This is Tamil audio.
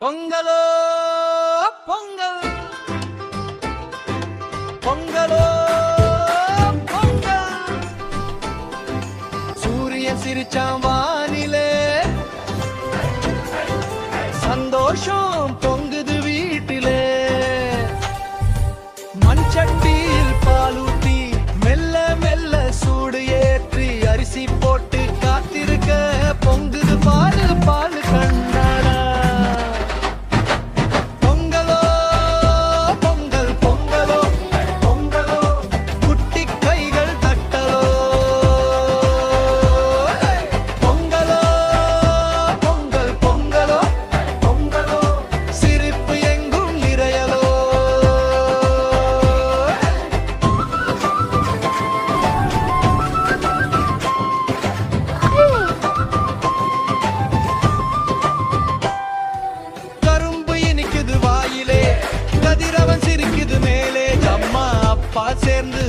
பொங்கலோ பொங்கல் பொங்கலோ பொங்கல் சூரியன் சிரிச்சான் வானிலே சந்தோஷம் பொங்குது வீட்டிலே மண்சட்டியில் பாலூத்தி மெல்ல மெல்ல சூடு ஏற்றி அரிசி போட்டு காத்திருக்க பொங்குது பாலு பாலு கண்ணாடா பொங்கலோ பொங்கல் பொங்கலோ பொங்கலோ குட்டி கைகள் தட்டலோ பொங்கலோ பொங்கல் பொங்கலோ பொங்கலோ சிரிப்பு எங்கும் நிறையலோ கரும்பு இனிக்குது வாயிலே கதிரவன் சிரிக்குது மேலே அம்மா அப்பா சேர்ந்து